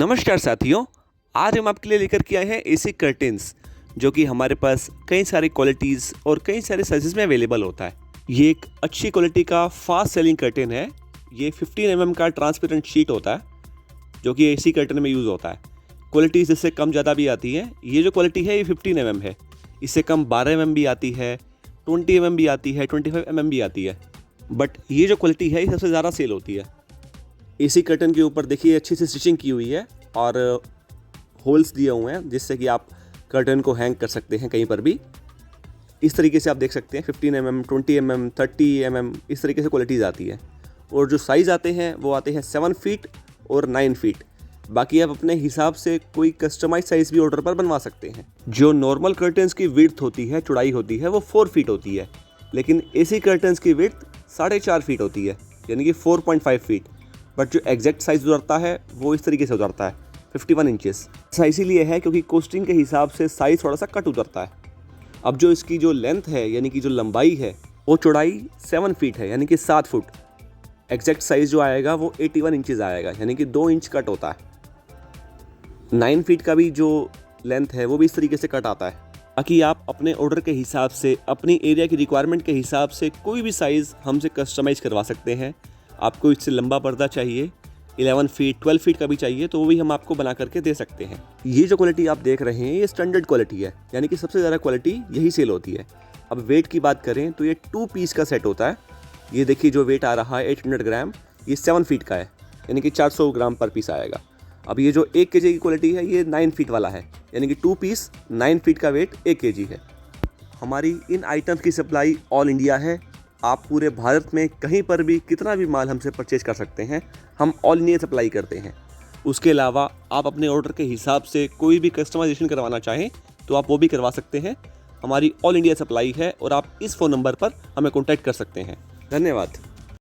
नमस्कार साथियों, आज हम आपके लिए लेकर के आए हैं एसी कर्टेन्स, जो कि हमारे पास कई सारी क्वालिटीज़ और कई सारे साइजेस में अवेलेबल होता है। ये एक अच्छी क्वालिटी का फास्ट सेलिंग कर्टेन है। ये 15 mm का ट्रांसपेरेंट शीट होता है, जो कि एसी कर्टेन में यूज़ होता है। क्वालिटी इससे कम ज़्यादा भी आती है। ये जो क्वालिटी है ये 15 mm है। इससे कम 12 mm भी आती है, 20 mm भी आती है, 25 mm भी आती है। बट ये जो क्वालिटी है ये सबसे ज़्यादा सेल होती है। एसी कर्टन के ऊपर देखिए अच्छी सी स्टिचिंग की हुई है और होल्स दिए हुए हैं, जिससे कि आप कर्टन को हैंग कर सकते हैं कहीं पर भी। इस तरीके से आप देख सकते हैं 15 mm, 20 mm, 30 mm इस तरीके से क्वालिटीज़ आती है। और जो साइज़ आते हैं वो आते हैं 7 फीट और 9 फीट। बाकी आप अपने हिसाब से कोई कस्टमाइज साइज़ भी ऑर्डर पर बनवा सकते हैं। जो नॉर्मल कर्टन्स की विड्थ होती है, चौड़ाई होती है, वो 4 फीट होती है, लेकिन एसी कर्टन्स की विड्थ 4.5 फीट होती है, यानी कि 4.5 फीट। बट जो एग्जैक्ट साइज़ उतरता है वो इस तरीके से उतरता है 51 इंचेस। ऐसा इसीलिए है क्योंकि कोस्टिंग के हिसाब से साइज़ थोड़ा सा कट उतरता है। अब जो इसकी जो लेंथ है, यानी कि जो लंबाई है, वो चौड़ाई 7 फीट है, यानी कि 7 फुट। एग्जैक्ट साइज़ जो आएगा वो 81 इंचेस आएगा, यानी कि 2 इंच कट होता है। 9 फीट का भी जो लेंथ है वो भी इस तरीके से कट आता है। बाकी आप अपने ऑर्डर के हिसाब से, अपनी एरिया की रिक्वायरमेंट के हिसाब से कोई भी साइज़ हमसे कस्टमाइज करवा सकते हैं। आपको इससे लंबा पर्दा चाहिए, 11 फीट, 12 फीट का भी चाहिए, तो वो भी हम आपको बना करके दे सकते हैं। ये जो क्वालिटी आप देख रहे हैं ये स्टैंडर्ड क्वालिटी है, यानी कि सबसे ज़्यादा क्वालिटी यही सेल होती है। अब वेट की बात करें तो ये 2 पीस का सेट होता है। ये देखिए जो वेट आ रहा है 800 ग्राम, ये 7 फीट का है, यानी कि 400 ग्राम पर पीस आएगा। अब ये जो 1 kg की क्वालिटी है ये 9 फीट वाला है, यानी कि 2 पीस 9 फीट का वेट 1 kg है। हमारी इन आइटम्स की सप्लाई ऑल इंडिया है। आप पूरे भारत में कहीं पर भी कितना भी माल हमसे परचेज कर सकते हैं। हम ऑल इंडिया सप्लाई करते हैं। उसके अलावा आप अपने ऑर्डर के हिसाब से कोई भी कस्टमाइजेशन करवाना चाहें तो आप वो भी करवा सकते हैं। हमारी ऑल इंडिया सप्लाई है और आप इस फ़ोन नंबर पर हमें कॉन्टैक्ट कर सकते हैं। धन्यवाद।